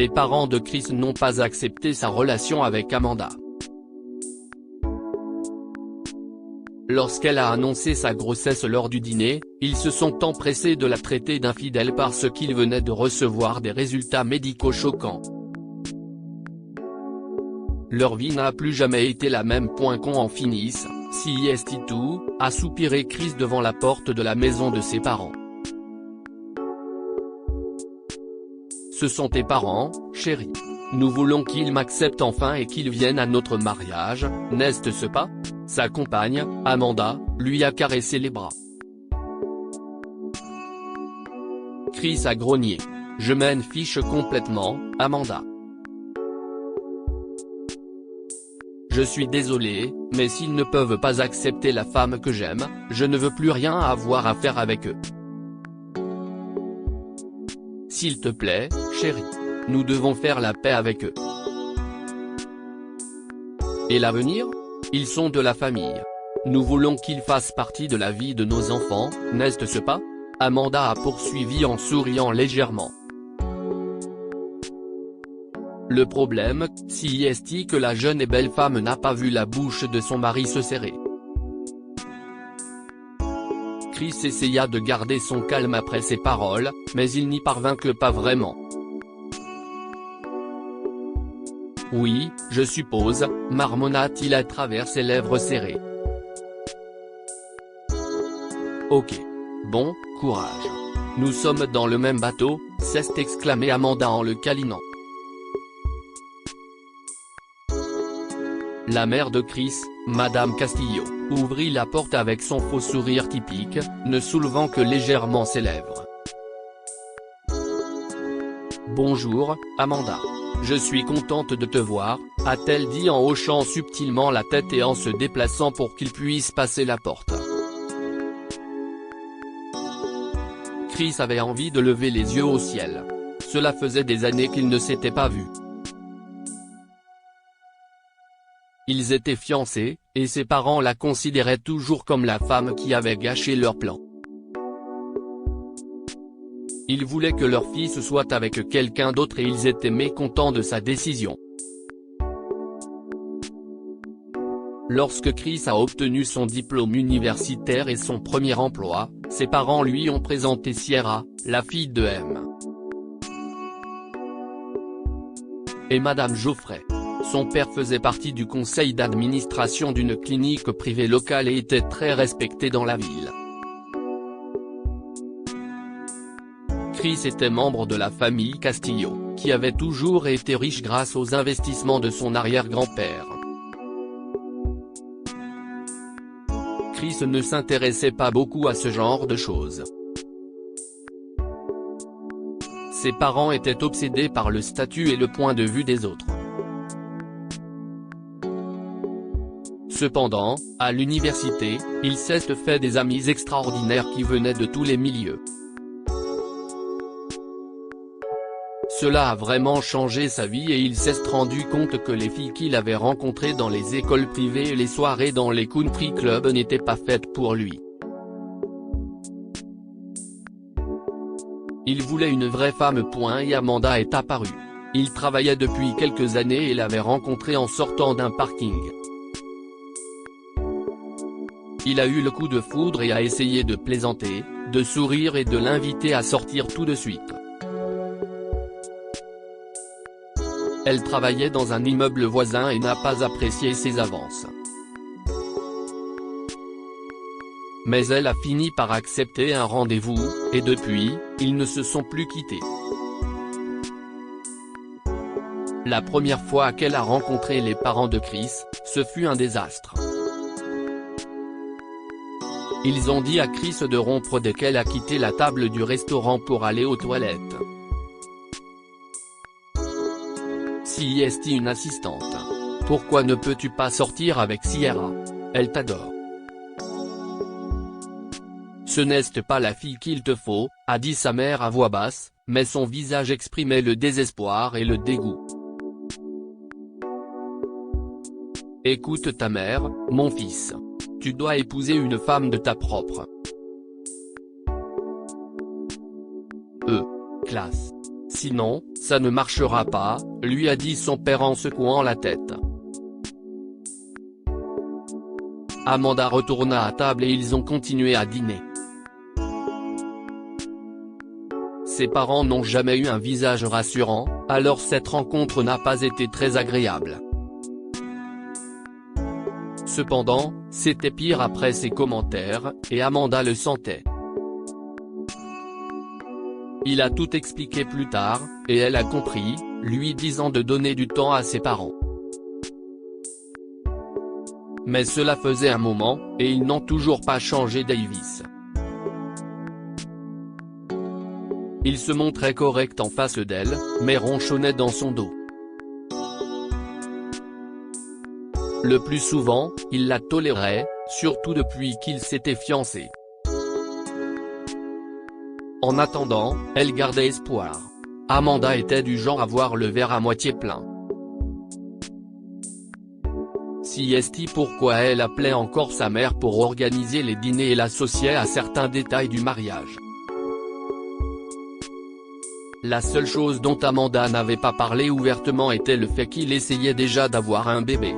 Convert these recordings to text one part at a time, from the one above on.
les parents de Chris n'ont pas accepté sa relation avec Amanda. Lorsqu'elle a annoncé sa grossesse lors du dîner, ils se sont empressés de la traiter d'infidèle parce qu'il venait de recevoir des résultats médicaux choquants. Leur vie n'a plus jamais été la même. Qu'on en finisse, CIST2, a soupiré Chris devant la porte de la maison de ses parents. Ce sont tes parents, chérie. Nous voulons qu'ils m'acceptent enfin et qu'ils viennent à notre mariage, n'est-ce pas ? Sa compagne, Amanda, lui a caressé les bras. Chris a grogné. Je m'en fiche complètement, Amanda. Je suis désolé, mais s'ils ne peuvent pas accepter la femme que j'aime, je ne veux plus rien avoir à faire avec eux. S'il te plaît, chérie. Nous devons faire la paix avec eux. Et l'avenir ? Ils sont de la famille. Nous voulons qu'ils fassent partie de la vie de nos enfants, n'est-ce pas ? Amanda a poursuivi en souriant légèrement. Le problème, c'est que la jeune et belle femme n'a pas vu la bouche de son mari se serrer. Chris essaya de garder son calme après ces paroles, mais il n'y parvint que pas vraiment. Oui, je suppose, marmonna-t-il à travers ses lèvres serrées. Ok. Bon, courage. Nous sommes dans le même bateau, s'est exclamé Amanda en le câlinant. La mère de Chris, Madame Castillo, ouvrit la porte avec son faux sourire typique, ne soulevant que légèrement ses lèvres. Bonjour, Amanda. Je suis contente de te voir, a-t-elle dit en hochant subtilement la tête et en se déplaçant pour qu'il puisse passer la porte. Chris avait envie de lever les yeux au ciel. Cela faisait des années qu'ils ne s'étaient pas vus. Ils étaient fiancés, et ses parents la considéraient toujours comme la femme qui avait gâché leur plan. Ils voulaient que leur fils soit avec quelqu'un d'autre et ils étaient mécontents de sa décision. Lorsque Chris a obtenu son diplôme universitaire et son premier emploi, ses parents lui ont présenté Sierra, la fille de M. et Madame Geoffrey. Son père faisait partie du conseil d'administration d'une clinique privée locale et était très respecté dans la ville. Chris était membre de la famille Castillo, qui avait toujours été riche grâce aux investissements de son arrière-grand-père. Chris ne s'intéressait pas beaucoup à ce genre de choses. Ses parents étaient obsédés par le statut et le point de vue des autres. Cependant, à l'université, il s'est fait des amis extraordinaires qui venaient de tous les milieux. Cela a vraiment changé sa vie et il s'est rendu compte que les filles qu'il avait rencontrées dans les écoles privées et les soirées dans les country clubs n'étaient pas faites pour lui. Il voulait une vraie femme. Et Amanda est apparue. Il travaillait depuis quelques années et l'avait rencontrée en sortant d'un parking. Il a eu le coup de foudre et a essayé de plaisanter, de sourire et de l'inviter à sortir tout de suite. Elle travaillait dans un immeuble voisin et n'a pas apprécié ses avances. Mais elle a fini par accepter un rendez-vous, et depuis, ils ne se sont plus quittés. La première fois qu'elle a rencontré les parents de Chris, ce fut un désastre. Ils ont dit à Chris de rompre dès qu'elle a quitté la table du restaurant pour aller aux toilettes. Si est une assistante. Pourquoi ne peux-tu pas sortir avec Sierra? Elle t'adore. Ce n'est pas la fille qu'il te faut, a dit sa mère à voix basse, mais son visage exprimait le désespoir et le dégoût. Écoute ta mère, mon fils. Tu dois épouser une femme de ta propre classe. Sinon, ça ne marchera pas, lui a dit son père en secouant la tête. Amanda retourna à table et ils ont continué à dîner. Ses parents n'ont jamais eu un visage rassurant, alors cette rencontre n'a pas été très agréable. Cependant, c'était pire après ses commentaires, et Amanda le sentait. Il a tout expliqué plus tard, et elle a compris, lui disant de donner du temps à ses parents. Mais cela faisait un moment, et ils n'ont toujours pas changé Davis. Il se montrait correct en face d'elle, mais ronchonnait dans son dos. Le plus souvent, il la tolérait, surtout depuis qu'ils s'étaient fiancés. En attendant, elle gardait espoir. Amanda était du genre à voir le verre à moitié plein. Si est pourquoi elle appelait encore sa mère pour organiser les dîners et l'associait à certains détails du mariage. La seule chose dont Amanda n'avait pas parlé ouvertement était le fait qu'il essayait déjà d'avoir un bébé.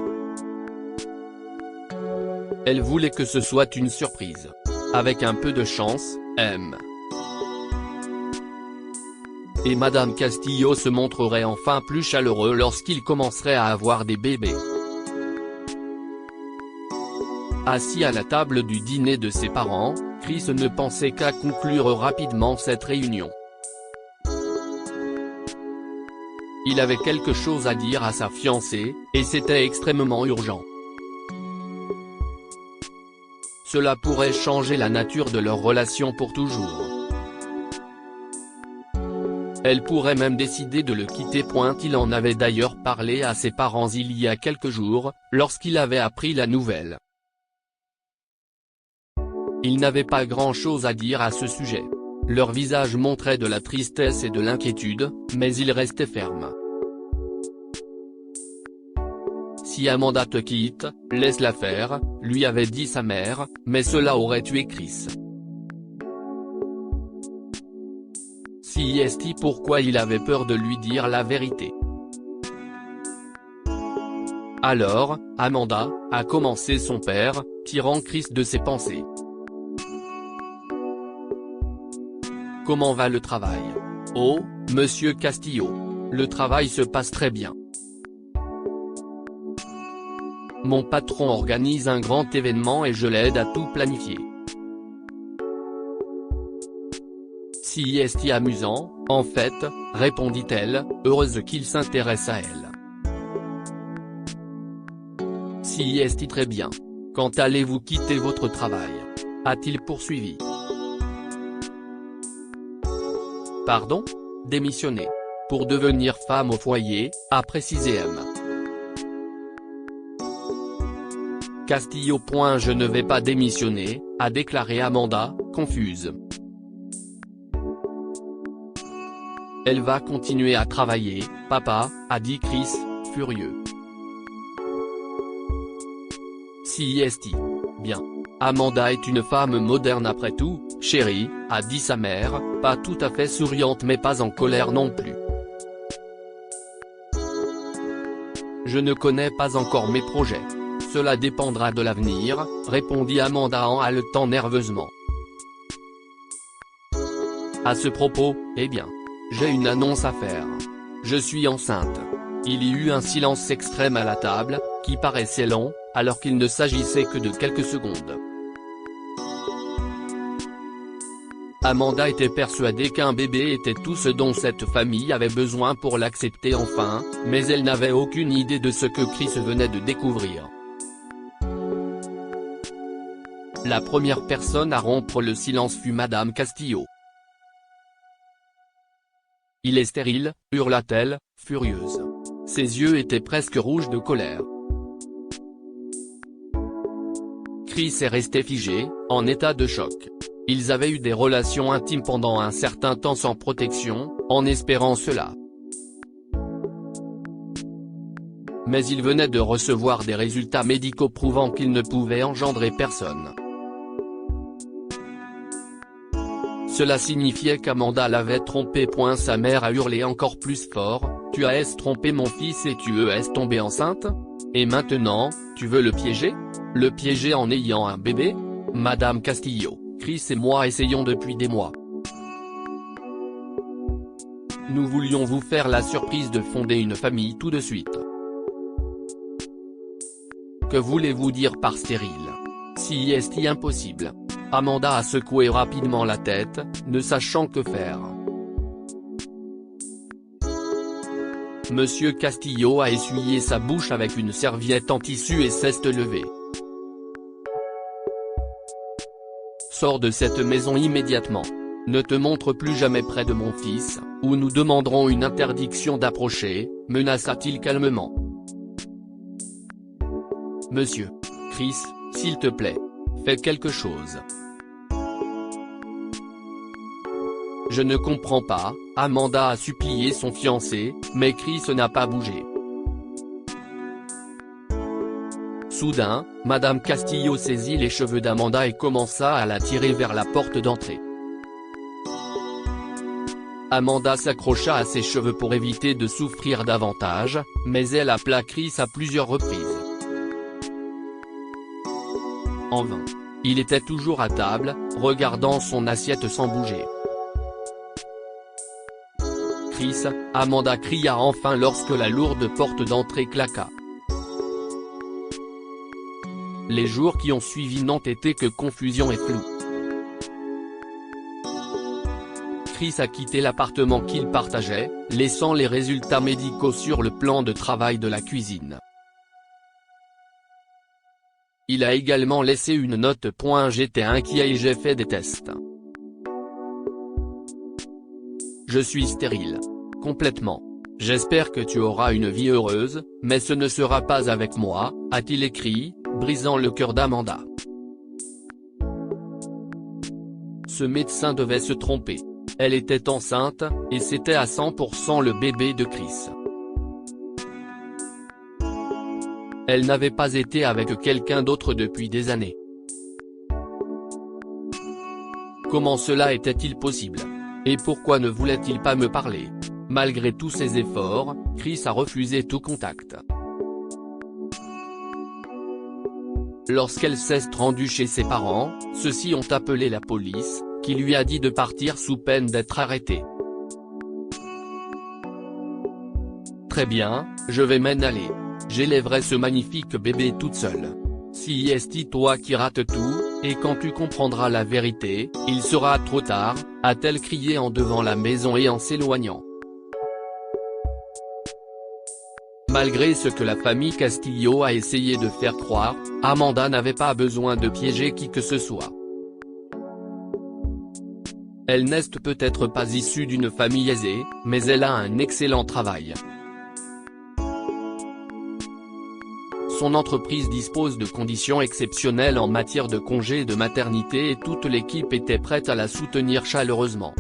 Elle voulait que ce soit une surprise. Avec un peu de chance, M. et Madame Castillo se montreraient enfin plus chaleureux lorsqu'ils commenceraient à avoir des bébés. Assis à la table du dîner de ses parents, Chris ne pensait qu'à conclure rapidement cette réunion. Il avait quelque chose à dire à sa fiancée, et c'était extrêmement urgent. Cela pourrait changer la nature de leur relation pour toujours. Elle pourrait même décider de le quitter. Il en avait d'ailleurs parlé à ses parents il y a quelques jours, lorsqu'il avait appris la nouvelle. Il n'avait pas grand-chose à dire à ce sujet. Leur visage montrait de la tristesse et de l'inquiétude, mais ils restaient fermes. Si Amanda te quitte, laisse-la faire, lui avait dit sa mère, mais cela aurait tué Chris. Si est pourquoi il avait peur de lui dire la vérité. Alors, Amanda, a commencé son père, tirant Chris de ses pensées. Comment va le travail? Oh, monsieur Castillo. Le travail se passe très bien. Mon patron organise un grand événement et je l'aide à tout planifier. Si est amusant, en fait, répondit-elle, heureuse qu'il s'intéresse à elle. Si est très bien. Quand allez-vous quitter votre travail? A-t-il poursuivi. Pardon? Démissionner. Pour devenir femme au foyer, a précisé M. Castillo. Je ne vais pas démissionner, a déclaré Amanda, confuse. Elle va continuer à travailler, papa, a dit Chris, furieux. Si est bien. Amanda est une femme moderne après tout, chérie, a dit sa mère, pas tout à fait souriante mais pas en colère non plus. Je ne connais pas encore mes projets. Cela dépendra de l'avenir, répondit Amanda en haletant nerveusement. À ce propos, eh bien. J'ai une annonce à faire. Je suis enceinte. Il y eut un silence extrême à la table, qui paraissait long, alors qu'il ne s'agissait que de quelques secondes. Amanda était persuadée qu'un bébé était tout ce dont cette famille avait besoin pour l'accepter enfin, mais elle n'avait aucune idée de ce que Chris venait de découvrir. La première personne à rompre le silence fut Madame Castillo. Il est stérile, hurla-t-elle, furieuse. Ses yeux étaient presque rouges de colère. Chris est resté figé, en état de choc. Ils avaient eu des relations intimes pendant un certain temps sans protection, en espérant cela. Mais il venait de recevoir des résultats médicaux prouvant qu'il ne pouvait engendrer personne. Cela signifiait qu'Amanda l'avait trompé. Sa mère a hurlé encore plus fort, « Tu as trompé mon fils et tu es tombée enceinte? Et maintenant, tu veux le piéger? Le piéger en ayant un bébé? Madame Castillo, Chris et moi essayons depuis des mois. Nous voulions vous faire la surprise de fonder une famille tout de suite. Que voulez-vous dire par stérile? Si est impossible. » Amanda a secoué rapidement la tête, ne sachant que faire. Monsieur Castillo a essuyé sa bouche avec une serviette en tissu et s'est levé. Sors de cette maison immédiatement. Ne te montre plus jamais près de mon fils, ou nous demanderons une interdiction d'approcher, menaça-t-il calmement. Monsieur Chris, s'il te plaît, fais quelque chose. Je ne comprends pas, Amanda a supplié son fiancé, mais Chris n'a pas bougé. Soudain, Madame Castillo saisit les cheveux d'Amanda et commença à la tirer vers la porte d'entrée. Amanda s'accrocha à ses cheveux pour éviter de souffrir davantage, mais elle appela Chris à plusieurs reprises. En vain. Il était toujours à table, regardant son assiette sans bouger. Chris, Amanda cria enfin lorsque la lourde porte d'entrée claqua. Les jours qui ont suivi n'ont été que confusion et flou. Chris a quitté l'appartement qu'il partageait, laissant les résultats médicaux sur le plan de travail de la cuisine. Il a également laissé une note. J'étais inquiet et j'ai fait des tests. Je suis stérile. Complètement. J'espère que tu auras une vie heureuse, mais ce ne sera pas avec moi, a-t-il écrit, brisant le cœur d'Amanda. Ce médecin devait se tromper. Elle était enceinte, et c'était à 100% le bébé de Chris. Elle n'avait pas été avec quelqu'un d'autre depuis des années. Comment cela était-il possible? Et pourquoi ne voulait-il pas me parler? Malgré tous ses efforts, Chris a refusé tout contact. Lorsqu'elle s'est rendue chez ses parents, ceux-ci ont appelé la police, qui lui a dit de partir sous peine d'être arrêtée. Très bien, je vais m'en aller. J'élèverai ce magnifique bébé toute seule. Si est toi qui rates tout, et quand tu comprendras la vérité, il sera trop tard, a-t-elle crié en devant la maison et en s'éloignant. Malgré ce que la famille Castillo a essayé de faire croire, Amanda n'avait pas besoin de piéger qui que ce soit. Elle n'est peut-être pas issue d'une famille aisée, mais elle a un excellent travail. Son entreprise dispose de conditions exceptionnelles en matière de congés de maternité et toute l'équipe était prête à la soutenir chaleureusement.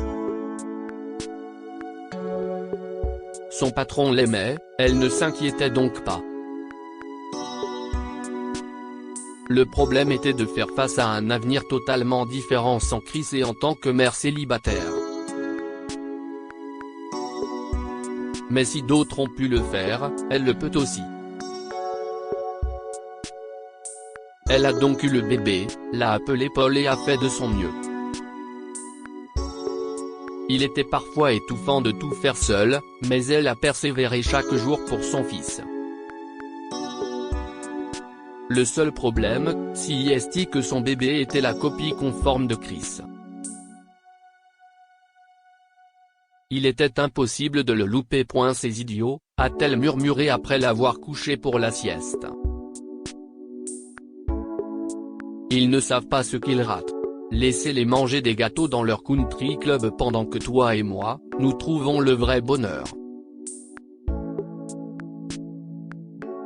Son patron l'aimait, elle ne s'inquiétait donc pas. Le problème était de faire face à un avenir totalement différent sans Chris et en tant que mère célibataire. Mais si d'autres ont pu le faire, elle le peut aussi. Elle a donc eu le bébé, l'a appelé Paul et a fait de son mieux. Il était parfois étouffant de tout faire seule, mais elle a persévéré chaque jour pour son fils. Le seul problème, si est que son bébé était la copie conforme de Chris. Il était impossible de le louper. Ces idiots, a-t-elle murmuré après l'avoir couché pour la sieste. Ils ne savent pas ce qu'ils ratent. Laissez-les manger des gâteaux dans leur country club pendant que toi et moi, nous trouvons le vrai bonheur.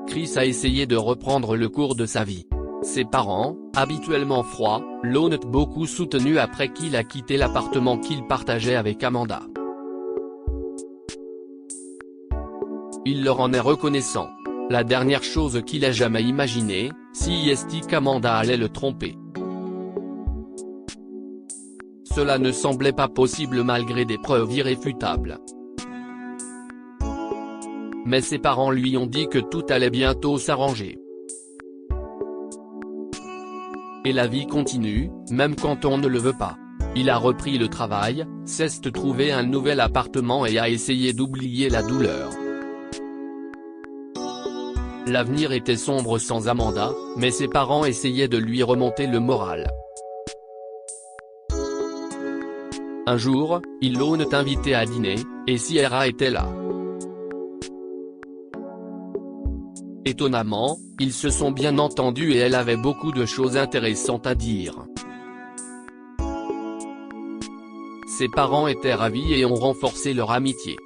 Chris a essayé de reprendre le cours de sa vie. Ses parents, habituellement froids, l'ont beaucoup soutenu après qu'il a quitté l'appartement qu'il partageait avec Amanda. Il leur en est reconnaissant. La dernière chose qu'il a jamais imaginé, si qu'Amanda allait le tromper. Cela ne semblait pas possible malgré des preuves irréfutables. Mais ses parents lui ont dit que tout allait bientôt s'arranger. Et la vie continue, même quand on ne le veut pas. Il a repris le travail, s'est trouvé un nouvel appartement et a essayé d'oublier la douleur. L'avenir était sombre sans Amanda, mais ses parents essayaient de lui remonter le moral. Un jour, ils l'ont invité à dîner, et Sierra était là. Étonnamment, ils se sont bien entendus et elle avait beaucoup de choses intéressantes à dire. Ses parents étaient ravis et ont renforcé leur amitié.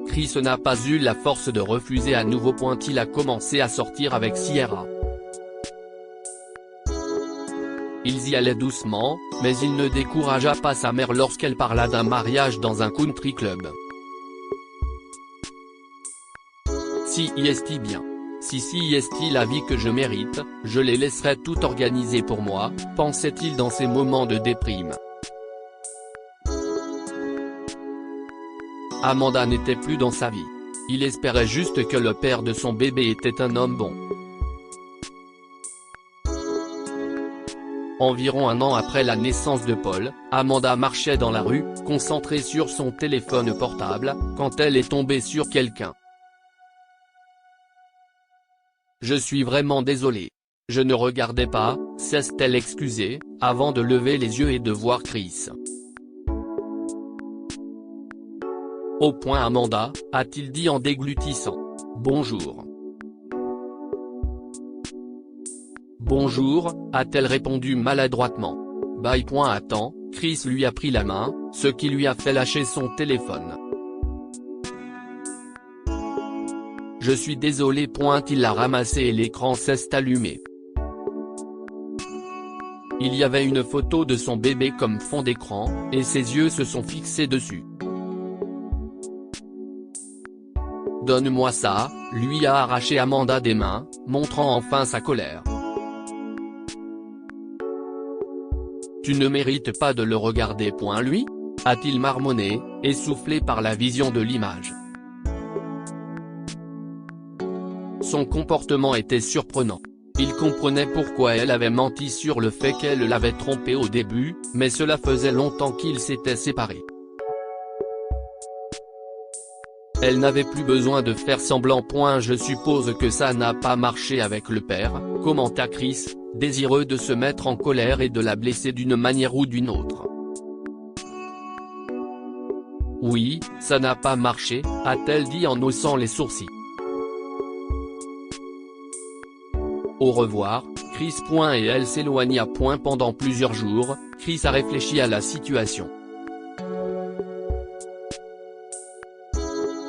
Chris n'a pas eu la force de refuser à nouveau. Il a commencé à sortir avec Sierra. Ils y allaient doucement, mais il ne découragea pas sa mère lorsqu'elle parla d'un mariage dans un country club. Si est bien. Si est la vie que je mérite, je les laisserai tout organiser pour moi, pensait-il dans ses moments de déprime. Amanda n'était plus dans sa vie. Il espérait juste que le père de son bébé était un homme bon. Environ un an après la naissance de Paul, Amanda marchait dans la rue, concentrée sur son téléphone portable, quand elle est tombée sur quelqu'un. « Je suis vraiment désolée. Je ne regardais pas », s'est-elle excusée, avant de lever les yeux et de voir Chris. « Au point Amanda », a-t-il dit en déglutissant. « Bonjour. » « Bonjour », a-t-elle répondu maladroitement. « Bye. » Attends, Chris lui a pris la main, ce qui lui a fait lâcher son téléphone. « Je suis désolé. » Il l'a ramassé et l'écran s'est allumé. Il y avait une photo de son bébé comme fond d'écran, et ses yeux se sont fixés dessus. « Donne-moi ça », lui a arraché Amanda des mains, montrant enfin sa colère. « Tu ne mérites pas de le regarder. » Lui, a-t-il marmonné, essoufflé par la vision de l'image. Son comportement était surprenant. Il comprenait pourquoi elle avait menti sur le fait qu'elle l'avait trompé au début, mais cela faisait longtemps qu'ils s'étaient séparés. Elle n'avait plus besoin de faire semblant. Je suppose que ça n'a pas marché avec le père, commenta Chris, désireux de se mettre en colère et de la blesser d'une manière ou d'une autre. Oui, ça n'a pas marché, a-t-elle dit en haussant les sourcils. Au revoir, Chris. Et elle s'éloigna. Pendant plusieurs jours, Chris a réfléchi à la situation.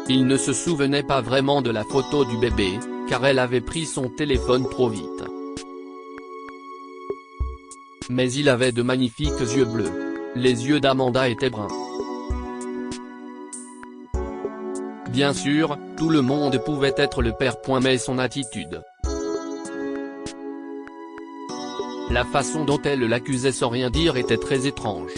Il ne se souvenait pas vraiment de la photo du bébé, car elle avait pris son téléphone trop vite. Mais il avait de magnifiques yeux bleus. Les yeux d'Amanda étaient bruns. Bien sûr, tout le monde pouvait être le père. Mais son attitude. La façon dont elle l'accusait sans rien dire était très étrange.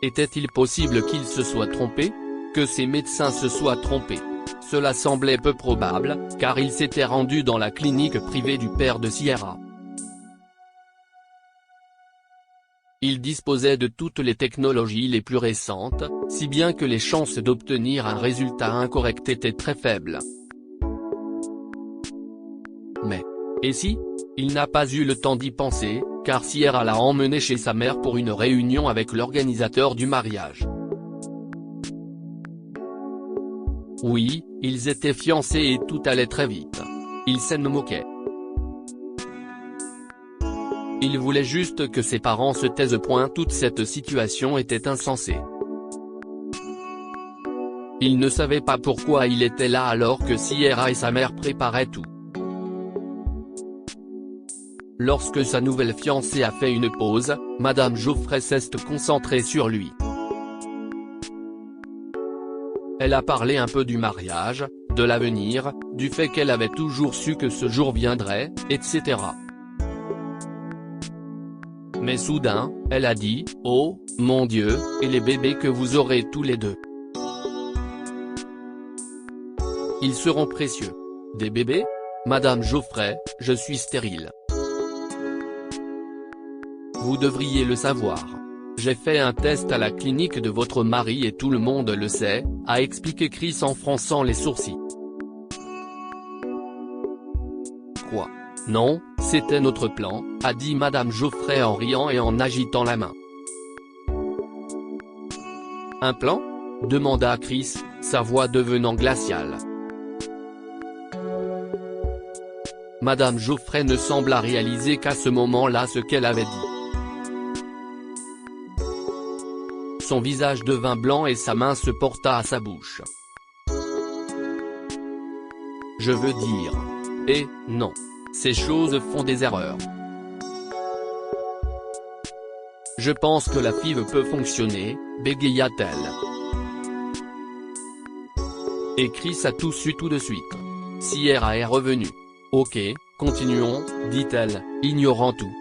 Était-il possible qu'il se soit trompé? Que ses médecins se soient trompés? Cela semblait peu probable, car il s'était rendu dans la clinique privée du père de Sierra. Il disposait de toutes les technologies les plus récentes, si bien que les chances d'obtenir un résultat incorrect étaient très faibles. Mais, et si? Il n'a pas eu le temps d'y penser, car Sierra l'a emmené chez sa mère pour une réunion avec l'organisateur du mariage. Oui, ils étaient fiancés et tout allait très vite. Il s'en moquait. Il voulait juste que ses parents se taisent. Toute cette situation était insensée. Il ne savait pas pourquoi il était là alors que Sierra et sa mère préparaient tout. Lorsque sa nouvelle fiancée a fait une pause, Madame Geoffrey s'est concentrée sur lui. Elle a parlé un peu du mariage, de l'avenir, du fait qu'elle avait toujours su que ce jour viendrait, etc. Mais soudain, elle a dit « Oh, mon Dieu, et les bébés que vous aurez tous les deux. Ils seront précieux. » Des bébés ? Madame Geoffrey, je suis stérile. Vous devriez le savoir. J'ai fait un test à la clinique de votre mari et tout le monde le sait, a expliqué Chris en fronçant les sourcils. Quoi ? Non, c'était notre plan, a dit Madame Geoffrey en riant et en agitant la main. Un plan ? Demanda Chris, sa voix devenant glaciale. Madame Geoffrey ne sembla réaliser qu'à ce moment-là ce qu'elle avait dit. Son visage devint blanc et sa main se porta à sa bouche. Je veux dire. Eh, non. Ces choses font des erreurs. Je pense que la FIV peut fonctionner, bégaya-t-elle. Et Chris a tout su tout de suite. Sierra est revenue. Ok, continuons, dit-elle, ignorant tout.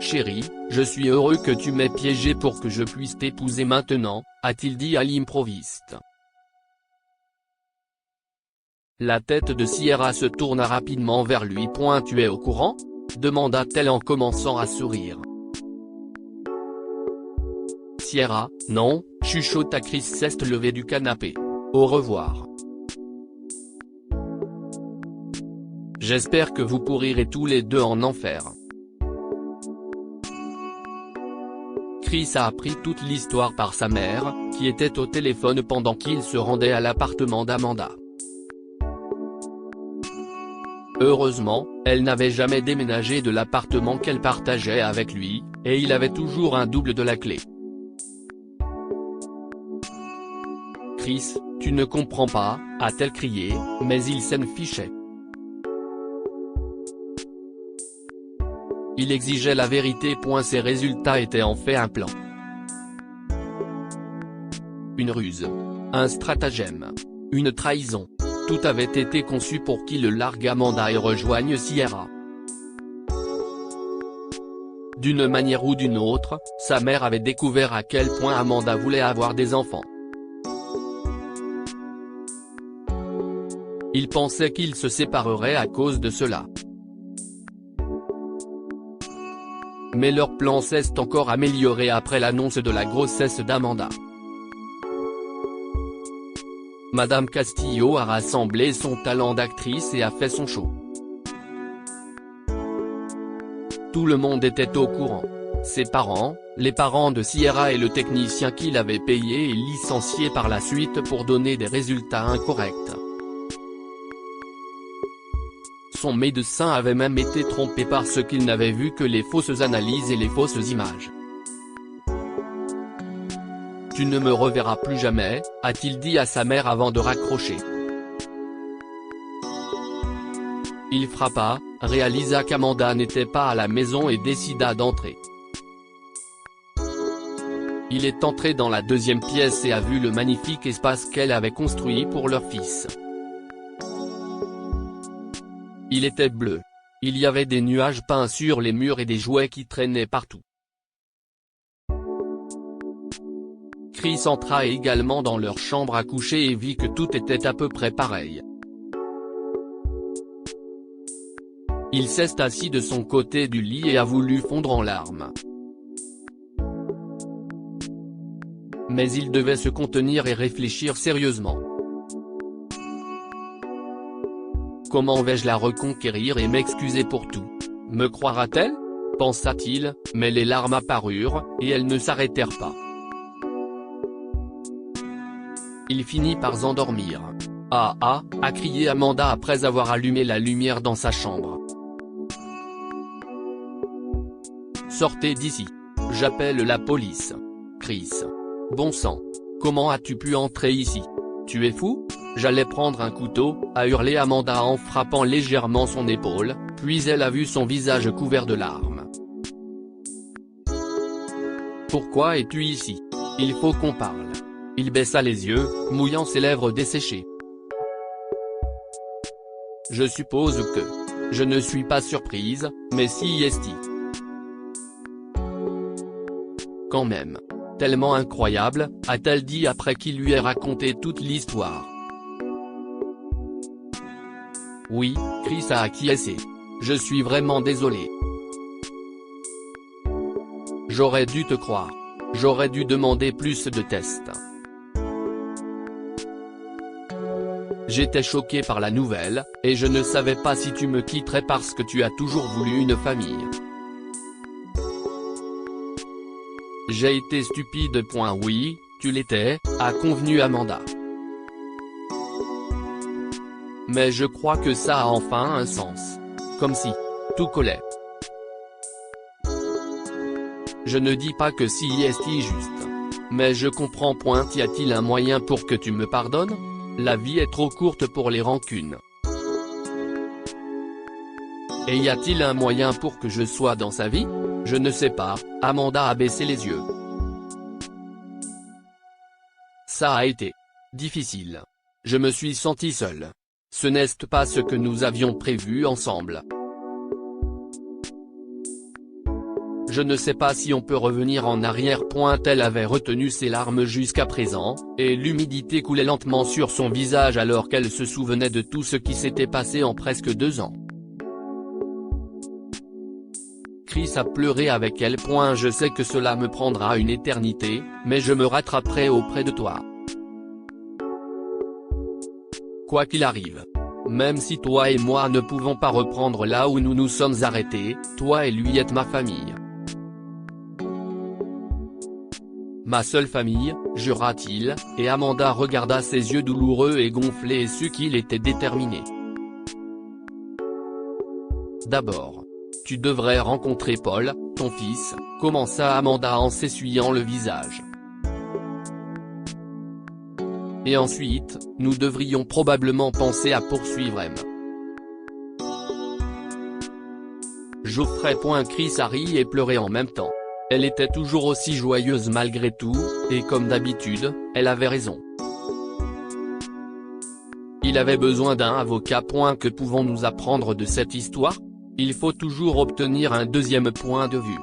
Chérie, je suis heureux que tu m'aies piégé pour que je puisse t'épouser maintenant, a-t-il dit à l'improviste. La tête de Sierra se tourna rapidement vers lui. « Tu es au courant ?» demanda-t-elle en commençant à sourire. Sierra, non, chuchota Chris s'est levé du canapé. Au revoir. J'espère que vous pourrirez tous les deux en enfer. Chris a appris toute l'histoire par sa mère, qui était au téléphone pendant qu'il se rendait à l'appartement d'Amanda. Heureusement, elle n'avait jamais déménagé de l'appartement qu'elle partageait avec lui, et il avait toujours un double de la clé. Chris, tu ne comprends pas, a-t-elle crié, mais il s'en fichait. Il exigeait la vérité. Ses résultats étaient en fait un plan. Une ruse. Un stratagème. Une trahison. Tout avait été conçu pour qu'il largue Amanda et rejoigne Sierra. D'une manière ou d'une autre, sa mère avait découvert à quel point Amanda voulait avoir des enfants. Il pensait qu'ils se sépareraient à cause de cela. Mais leur plan s'est encore amélioré après l'annonce de la grossesse d'Amanda. Madame Castillo a rassemblé son talent d'actrice et a fait son show. Tout le monde était au courant. Ses parents, les parents de Sierra et le technicien qui l'avait payé et licencié par la suite pour donner des résultats incorrects. Son médecin avait même été trompé parce qu'il n'avait vu que les fausses analyses et les fausses images. « Tu ne me reverras plus jamais », a-t-il dit à sa mère avant de raccrocher. Il frappa, réalisa qu'Amanda n'était pas à la maison et décida d'entrer. Il est entré dans la deuxième pièce et a vu le magnifique espace qu'elle avait construit pour leur fils. Il était bleu. Il y avait des nuages peints sur les murs et des jouets qui traînaient partout. Chris entra également dans leur chambre à coucher et vit que tout était à peu près pareil. Il s'est assis de son côté du lit et a voulu fondre en larmes. Mais il devait se contenir et réfléchir sérieusement. Comment vais-je la reconquérir et m'excuser pour tout? Me croira-t-elle? Pensa-t-il, mais les larmes apparurent, et elles ne s'arrêtèrent pas. Il finit par s'endormir. « Ah ah !» a crié Amanda après avoir allumé la lumière dans sa chambre. « Sortez d'ici. J'appelle la police. » Chris. « Bon sang. Comment as-tu pu entrer ici? Tu es fou? J'allais prendre un couteau », a hurlé Amanda en frappant légèrement son épaule, puis elle a vu son visage couvert de larmes. « Pourquoi es-tu ici? Il faut qu'on parle. » Il baissa les yeux, mouillant ses lèvres desséchées. « Je suppose que… » Je ne suis pas surprise, mais si est-il. Quand même. Tellement incroyable, a-t-elle dit après qu'il lui ait raconté toute l'histoire. Oui, Chris a acquiescé. Je suis vraiment désolé. J'aurais dû te croire. J'aurais dû demander plus de tests. J'étais choqué par la nouvelle, et je ne savais pas si tu me quitterais parce que tu as toujours voulu une famille. J'ai été stupide. Oui, tu l'étais, a convenu Amanda. Mais je crois que ça a enfin un sens. Comme si tout collait. Je ne dis pas que si est juste. Mais je comprends. Y a-t-il un moyen pour que tu me pardonnes? La vie est trop courte pour les rancunes. Et y a-t-il un moyen pour que je sois dans sa vie? Je ne sais pas, Amanda a baissé les yeux. Ça a été difficile. Je me suis senti seul. Ce n'est pas ce que nous avions prévu ensemble. Je ne sais pas si on peut revenir en arrière. Elle avait retenu ses larmes jusqu'à présent, et l'humidité coulait lentement sur son visage alors qu'elle se souvenait de tout ce qui s'était passé en presque 2 ans. Chris a pleuré avec elle. Je sais que cela me prendra une éternité, mais je me rattraperai auprès de toi. Quoi qu'il arrive. Même si toi et moi ne pouvons pas reprendre là où nous nous sommes arrêtés, toi et lui êtes ma famille. Ma seule famille, jura-t-il, et Amanda regarda ses yeux douloureux et gonflés et sut qu'il était déterminé. D'abord. Tu devrais rencontrer Paul, ton fils, commença Amanda en s'essuyant le visage. Et ensuite, nous devrions probablement penser à poursuivre M. Geoffrey. Chris a ri et pleuré en même temps. Elle était toujours aussi joyeuse malgré tout, et comme d'habitude, elle avait raison. Il avait besoin d'un avocat. Que pouvons-nous apprendre de cette histoire? Il faut toujours obtenir un deuxième point de vue.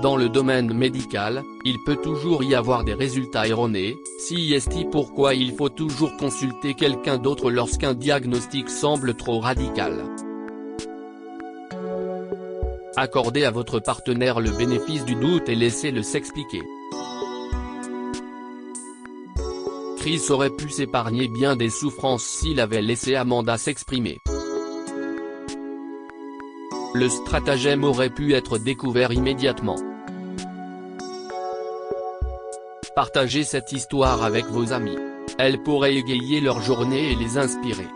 Dans le domaine médical, il peut toujours y avoir des résultats erronés. Si est pourquoi il faut toujours consulter quelqu'un d'autre lorsqu'un diagnostic semble trop radical. Accordez à votre partenaire le bénéfice du doute et laissez-le s'expliquer. Chris aurait pu s'épargner bien des souffrances s'il avait laissé Amanda s'exprimer. Le stratagème aurait pu être découvert immédiatement. Partagez cette histoire avec vos amis. Elle pourrait égayer leur journée et les inspirer.